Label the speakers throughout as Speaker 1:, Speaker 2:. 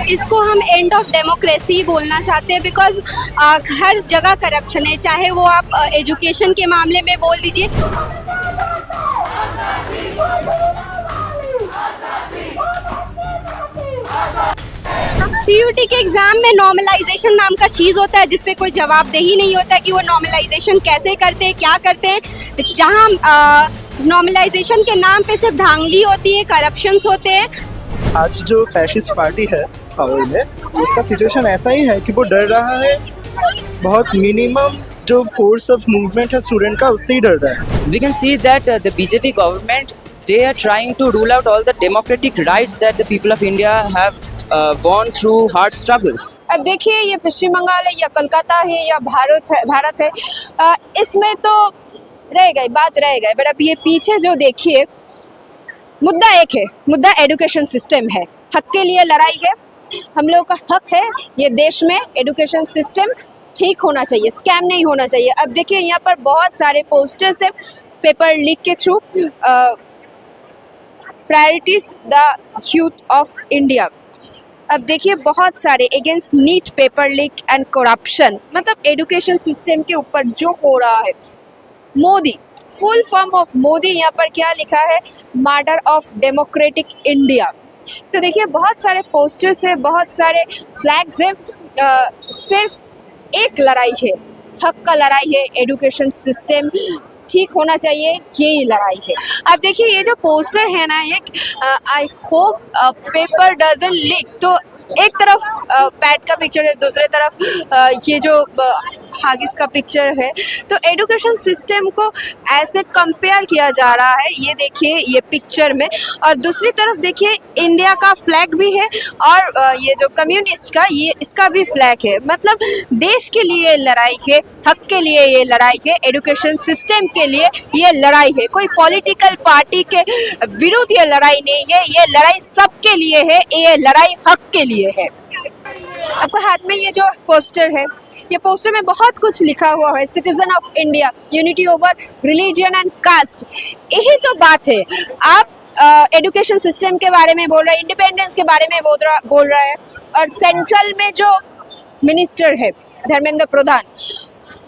Speaker 1: इसको हम end of democracy बोलना चाहते हैं बिकॉज हर जगह करप्शन है, चाहे वो आप एजुकेशन के मामले में बोल दीजिए। सीयूटी के एग्ज़ाम में नॉर्मलाइजेशन नाम का चीज़ होता है जिसपे कोई जवाबदेही नहीं होता कि वो नॉर्मलाइजेशन कैसे करते हैं, क्या करते हैं। जहाँ नॉर्मलाइजेशन के नाम पे सिर्फ धांधली होती है, करप्शंस होते हैं।
Speaker 2: आज जो फैशिस्ट पार्टी है पावर में, उसका सिचुएशन ऐसा ही है कि वो डर रहा है, बहुत मिनिमम जो फोर्स ऑफ मूवमेंट है स्टूडेंट का उससे ही डर रहा है।
Speaker 3: We can see that the BJP government, they are trying to rule out all the democratic rights that the people of India have won through hard struggles.
Speaker 4: अब देखिए, ये पश्चिम बंगाल है या कलकत्ता है या भारत है, इसमें तो रह गए। बट अब ये पीछे जो देखिए, मुद्दा एक है, मुद्दा एजुकेशन सिस्टम है। हक के लिए लड़ाई है, हम लोग का हक है ये देश में एजुकेशन सिस्टम ठीक होना चाहिए, स्कैम नहीं होना चाहिए। अब देखिए, यहाँ पर बहुत सारे पोस्टर्स है पेपर लीक के through, priorities the youth of India. अब देखिए, बहुत सारे against NEET paper leak and corruption, मतलब एजुकेशन सिस्टम के ऊपर जो हो रहा है। Modi, full form of Modi, यहाँ पर क्या लिखा है, मर्डर ऑफ डेमोक्रेटिक इंडिया। तो देखिए, बहुत सारे पोस्टर्स है, बहुत सारे फ्लैग्स है, सिर्फ एक लड़ाई है, हक का लड़ाई है, एजुकेशन सिस्टम ठीक होना चाहिए, यही लड़ाई है। अब देखिए, ये जो पोस्टर है ना, एक I hope paper doesn't leak, तो एक तरफ पैड का पिक्चर है, दूसरे तरफ ये जो हागिस का पिक्चर है। तो एजुकेशन सिस्टम को ऐसे कंपेयर किया जा रहा है, ये देखिए ये पिक्चर में, और दूसरी तरफ देखिए इंडिया का फ्लैग भी है, और ये जो कम्युनिस्ट का, ये इसका भी फ्लैग है। मतलब देश के लिए लड़ाई है, हक के लिए ये लड़ाई है, एजुकेशन सिस्टम के लिए ये लड़ाई है। कोई पॉलिटिकल पार्टी के विरुद्ध ये लड़ाई नहीं है, ये लड़ाई सबके लिए है, ये लड़ाई हक के लिए है। आपको हाथ में ये जो पोस्टर है, ये पोस्टर में बहुत कुछ लिखा हुआ है, citizen of India, unity over religion and caste. यही तो बात है। आप एजुकेशन सिस्टम के बारे में बोल रहे हैं, इंडिपेंडेंस के बारे में बोल रहा है, और सेंट्रल में जो मिनिस्टर है धर्मेंद्र प्रधान,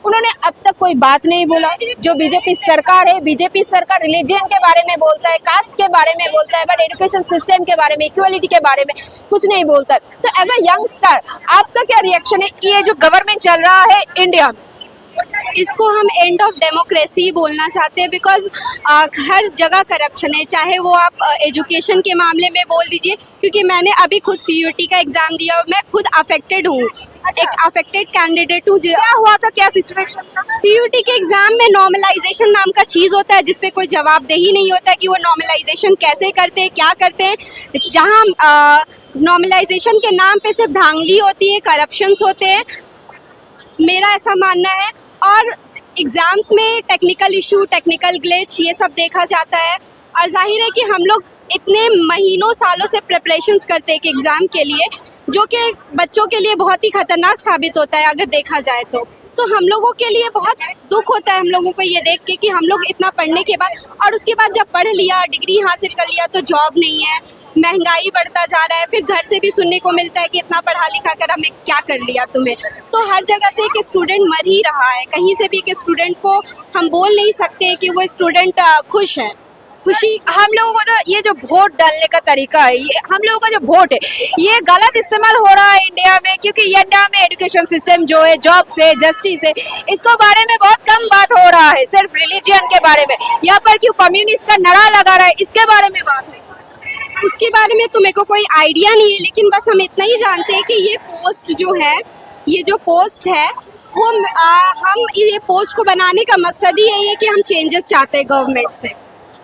Speaker 4: उन्होंने अब तक कोई बात नहीं बोला। जो बीजेपी सरकार है, बीजेपी सरकार रिलीजन के बारे में बोलता है, कास्ट के बारे में बोलता है, बट एजुकेशन सिस्टम के बारे में, इक्वलिटी के बारे में कुछ नहीं बोलता है। तो एज अ यंग स्टार आपका क्या रिएक्शन है, ये जो गवर्नमेंट चल रहा है इंडिया में?
Speaker 1: इसको हम एंड ऑफ डेमोक्रेसी बोलना चाहते हैं बिकॉज हर जगह करप्शन है, चाहे वो आप एजुकेशन के मामले में बोल दीजिए, क्योंकि मैंने अभी खुद सीयूटी का एग्ज़ाम दिया, मैं खुद अफेक्टेड हूँ, एक अफेक्टेड कैंडिडेट हूँ।
Speaker 4: क्या हुआ था, क्या सिचुएशन था?
Speaker 1: सीयूटी के एग्ज़ाम में नॉर्मलाइजेशन नाम का चीज़ होता है जिसपे कोई जवाबदेही नहीं होता कि वो नॉर्मलाइजेशन कैसे करते हैं, क्या करते हैं। जहाँ नॉर्मलाइजेशन के नाम पे सिर्फ धांधली होती है, करप्शंस होते हैं, मेरा ऐसा मानना है। और एग्ज़ाम्स में टेक्निकल इशू, टेक्निकल ग्लिच, ये सब देखा जाता है, और जाहिर है कि हम लोग इतने महीनों सालों से प्रिपरेशंस करते हैं एक एग्ज़ाम के लिए, जो कि बच्चों के लिए बहुत ही ख़तरनाक साबित होता है अगर देखा जाए तो हम लोगों के लिए बहुत दुख होता है हम लोगों को ये देख के कि हम लोग इतना पढ़ने के बाद, और उसके बाद जब पढ़ लिया, डिग्री हासिल कर लिया, तो जॉब नहीं है, महंगाई बढ़ता जा रहा है, फिर घर से भी सुनने को मिलता है कि इतना पढ़ा लिखा कर हमें क्या कर लिया तुम्हें। तो हर जगह से एक स्टूडेंट मर ही रहा है, कहीं से भी एक स्टूडेंट को हम बोल नहीं सकते कि वो स्टूडेंट खुश है। खुशी
Speaker 4: हम लोगों को तो ये जो वोट डालने का तरीका है, ये हम लोगों का जो वोट है, ये गलत इस्तेमाल हो रहा है इंडिया में, क्योंकि इंडिया में एजुकेशन सिस्टम जो है, जॉब से, जस्टिस है, इसको बारे में बहुत कम बात हो रहा है। सिर्फ रिलीजन के बारे में, यहाँ पर क्यों कम्युनिस्ट का नारा लगा रहा है, इसके बारे में बात है।
Speaker 1: उसके बारे में तो मेरे को कोई आइडिया नहीं है, लेकिन बस हम इतना ही जानते हैं कि ये पोस्ट जो है, ये जो पोस्ट है वो हम ये पोस्ट को बनाने का मकसद ही यही है कि हम चेंजेस चाहते हैं गवर्नमेंट से।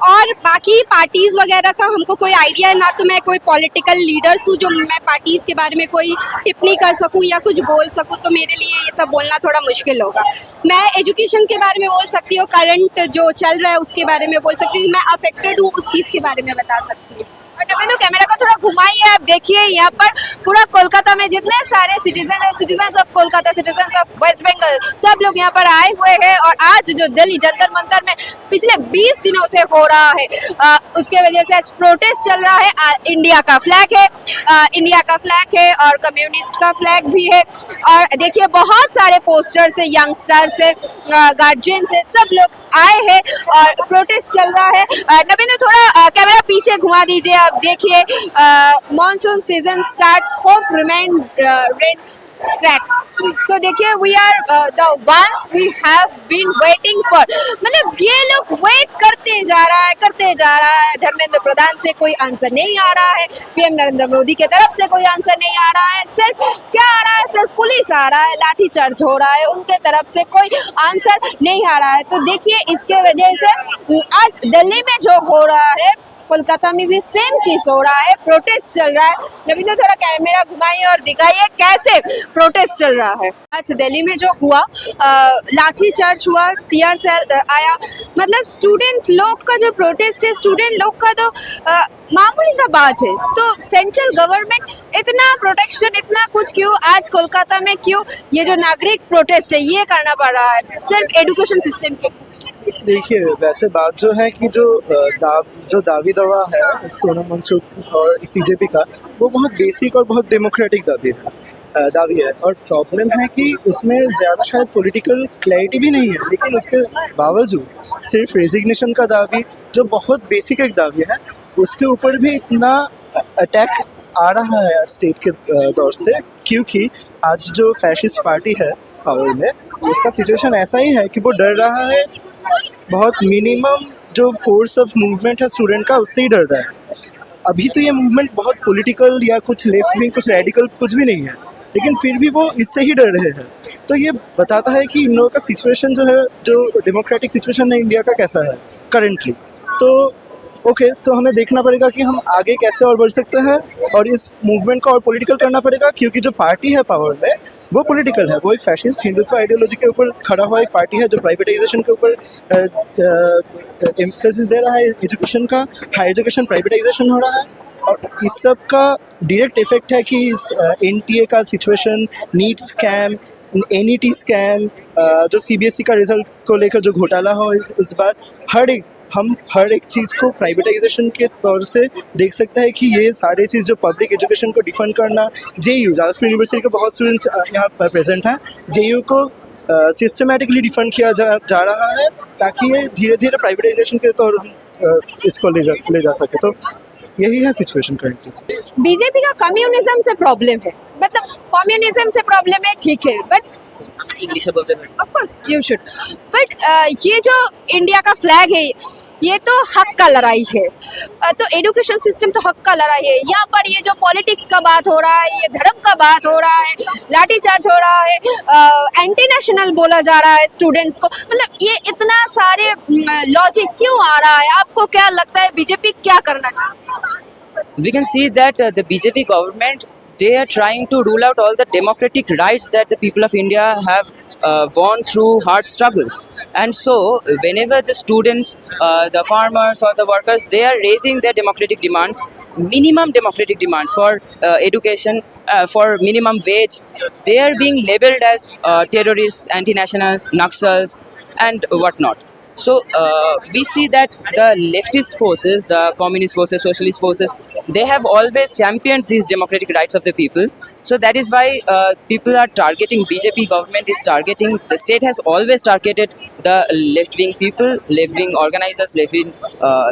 Speaker 1: और बाकी पार्टीज़ वगैरह का हमको कोई आइडिया है ना, तो मैं कोई पॉलिटिकल लीडर्स हूँ जो मैं पार्टीज़ के बारे में कोई टिप्पणी कर सकूँ या कुछ बोल सकूँ, तो मेरे लिए ये सब बोलना थोड़ा मुश्किल होगा। मैं एजुकेशन के बारे में बोल सकती हूँ, करंट जो चल रहा है उसके बारे में बोल सकती हूँ, मैं अफेक्टेड हूँ उस चीज़ के बारे में बता सकती हूँ।
Speaker 4: तो कैमरा को थोड़ा घुमाइए, आप देखिए यहाँ पर पूरा कोलकाता में जितने सारे citizen of Kolkata, citizen of West Bengal, सब लोग यहाँ पर आए हुए हैं। और आज जो दिल्ली जंतर मंतर में पिछले 20 दिनों से हो रहा है, उसके वजह से आज प्रोटेस्ट चल रहा है। इंडिया का फ्लैग है, और कम्युनिस्ट का फ्लैग भी है। और देखिए बहुत सारे पोस्टर्स है, यंगस्टर्स है, गार्जियन से, सब लोग आए हैं और प्रोटेस्ट चल रहा है। नवीन थोड़ा कैमरा पीछे घुमा दीजिए, आप देखिए monsoon season starts, hope remain rain crack. तो देखिए we are the ones we have been waiting for, मतलब ये लोग वेट करते जा रहा है। धर्मेंद्र प्रधान से कोई आंसर नहीं आ रहा है, पीएम नरेंद्र मोदी के तरफ से कोई आंसर नहीं आ रहा है। सिर्फ क्या आ रहा है, सिर्फ पुलिस आ रहा है, लाठीचार्ज हो रहा है, उनके तरफ से कोई आंसर नहीं आ रहा है। तो देखिए इसके वजह से आज दिल्ली में जो हो रहा है, कोलकाता में भी सेम चीज हो रहा है, प्रोटेस्ट चल रहा है। नवीन तो थोड़ा कैमरा घुमाइए और दिखाइए कैसे प्रोटेस्ट चल रहा है। आज दिल्ली में जो हुआ, लाठी चार्ज हुआ, टीयर सेल आया, मतलब स्टूडेंट लोग का जो प्रोटेस्ट है, स्टूडेंट लोग का तो मामूली सा बात है। तो सेंट्रल गवर्नमेंट इतना प्रोटेक्शन, इतना कुछ क्यों आज कोलकाता में, क्यों ये जो नागरिक प्रोटेस्ट है ये करना पड़ रहा है सिर्फ एजुकेशन सिस्टम के?
Speaker 2: देखिए, वैसे बात जो है कि जो दावी दवा है सोनम वांगचुक और सीजेपी का, वो बहुत बेसिक और बहुत डेमोक्रेटिक दावी है। और प्रॉब्लम है कि उसमें ज़्यादा शायद पॉलिटिकल क्लैरिटी भी नहीं है, लेकिन उसके बावजूद सिर्फ रेजिग्नेशन का दावी, जो बहुत बेसिक एक दावी है, उसके ऊपर भी इतना अटैक आ रहा है आज स्टेट के दौर से। क्योंकि आज जो फैशिस्ट पार्टी है पावर में, उसका सिचुएशन ऐसा ही है कि वो डर रहा है, बहुत मिनिमम जो फोर्स ऑफ मूवमेंट है स्टूडेंट का, उससे ही डर रहा है। अभी तो ये मूवमेंट बहुत पॉलिटिकल या कुछ लेफ्ट विंग, कुछ रेडिकल कुछ भी नहीं है, लेकिन फिर भी वो इससे ही डर रहे हैं। तो ये बताता है कि इन लोगों का सिचुएशन जो है, जो डेमोक्रेटिक सिचुएशन है इंडिया का, कैसा है करेंटली। तो ओके, तो हमें देखना पड़ेगा कि हम आगे कैसे और बढ़ सकते हैं, और इस मूवमेंट को और पॉलिटिकल करना पड़ेगा। क्योंकि जो पार्टी है पावर में, वो पॉलिटिकल है, वो एक फैशिस्ट हिंदुत्व आइडियोलॉजी के ऊपर खड़ा हुआ एक पार्टी है, जो प्राइवेटाइजेशन के ऊपर एम्फेसिस दे रहा है एजुकेशन का। हाई एजुकेशन प्राइवेटाइजेशन हो रहा है, और इस सब का डायरेक्ट इफेक्ट है कि इस एनटीए का situation, NEET scam, NET scam, जो सीबीएसई का रिजल्ट को लेकर जो घोटाला हो इस बार, हम हर एक चीज़ को प्राइवेटाइजेशन के तौर से देख सकते हैं कि ये सारे चीज़ जो पब्लिक एजुकेशन को डिफंड करना, जेयू जादवपुर यूनिवर्सिटी के बहुत स्टूडेंट्स यहाँ पर प्रेजेंट हैं, जेयू को सिस्टमेटिकली डिफंड किया जा रहा है, ताकि ये धीरे धीरे प्राइवेटाइजेशन के तौर इसको ले जा सके। तो यही है सिचुएशन करेंटली।
Speaker 4: बीजेपी का कम्युनिज्म से प्रॉब्लम है, मतलब कम्युनिज्म से प्रॉब्लम है, ठीक है, बट
Speaker 3: इंग्लिश में बोलते हैं
Speaker 4: of course you should, but ये जो इंडिया का फ्लैग है, ये तो हक का लड़ाई है। तो एजुकेशन सिस्टम तो हक का लड़ाई है। यहाँ पर ये जो पॉलिटिक्स का बात हो रहा है, ये धर्म का बात हो रहा है, लाठीचार्ज हो रहा है, एंटी नेशनल बोला जा रहा है स्टूडेंट्स को, मतलब ये इतना सारे लॉजिक क्यों आ रहा है? आपको क्या लगता है बीजेपी क्या करना चाहती है?
Speaker 3: We can see that the BJP government, they are trying to rule out all the democratic rights that the people of India have won through hard struggles. And so whenever the students, the farmers or the workers, they are raising their democratic demands, minimum democratic demands for education, for minimum wage, they are being labeled as terrorists, anti-nationals, Naxals and whatnot. So we see that the leftist forces, the communist forces, socialist forces, they have always championed these democratic rights of the people. So that is why people are targeting, BJP government is targeting, the state has always targeted the left-wing people, left-wing organizers, left-wing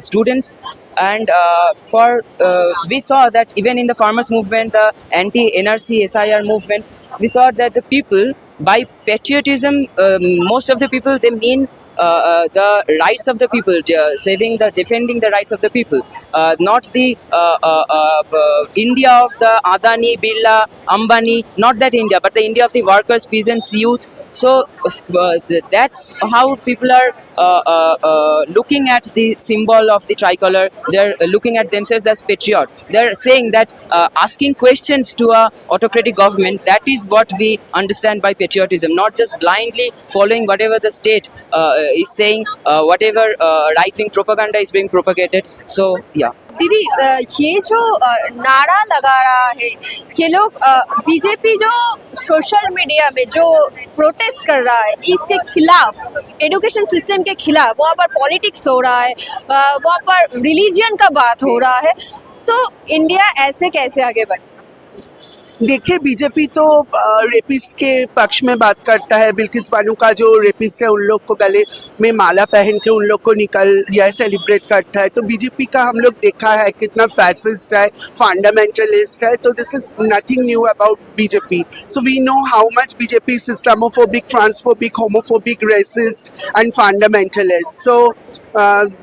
Speaker 3: students. And we saw that even in the farmers movement, the anti-NRC, SIR movement, we saw that the people, by patriotism, most of the people, they mean the rights of the people, defending the rights of the people, not the India of the Adani, Birla, Ambani, not that India, but the India of the workers, peasants, youth. So that's how people are looking at the symbol of the tricolor. They're looking at themselves as patriot. They're saying that asking questions to a autocratic government, that is what we understand by patriotism, not just blindly following whatever the state is saying, whatever right-wing propaganda is being propagated. So yeah.
Speaker 4: दीदी ये जो नारा लगा रहा है ये लोग BJP जो सोशल मीडिया में जो प्रोटेस्ट कर रहा है इसके खिलाफ, एजुकेशन सिस्टम के खिलाफ, वहाँ पर पॉलिटिक्स हो रहा है, वहाँ पर रिलीजियन का बात हो रहा है, तो इंडिया ऐसे कैसे आगे बढ़े?
Speaker 5: देखिए, बीजेपी तो रेपिस्ट के पक्ष में बात करता है। बिल्किस बानो का जो रेपिस्ट है उन लोग को गले में माला पहन के उन लोग को निकल या सेलिब्रेट करता है। तो बीजेपी का हम लोग देखा है कितना फैसिस्ट है, फंडामेंटलिस्ट है। तो this is nothing new about BJP. So we know how much BJP is Islamophobic, transphobic, homophobic, racist and fundamentalist. So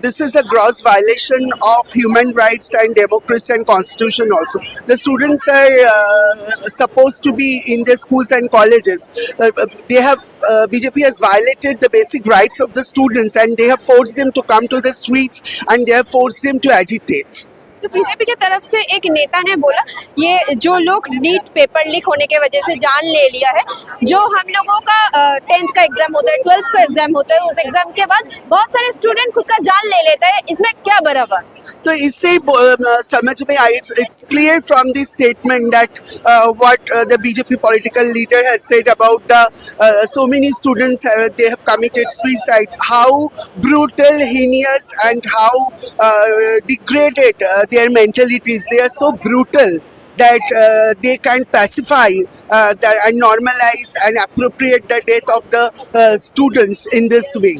Speaker 5: this is a gross violation of human rights and democracy and constitution also. The students are supposed to be in their schools and colleges. BJP has violated the basic rights of the students and they have forced them to come to the streets and they have forced them to agitate.
Speaker 4: तो BJP की तरफ से एक नेता ने बोला ये जो लोग नीट पेपर लीक होने के वजह से जान ले लिया है, जो हम लोगों का 10th का एग्जाम होता है, 12th का एग्जाम होता है, उस एग्जाम के बाद बहुत सारे स्टूडेंट खुद का जान ले लेता है, इसमें क्या बराबर?
Speaker 5: तो इससे समझ में आई, it's clear from the statement that what the BJP political leader has said about the so many students they have committed suicide, how brutal, heinous and how degraded their mentalities. They are so brutal that they can pacify and normalize and appropriate the death of the students in this way.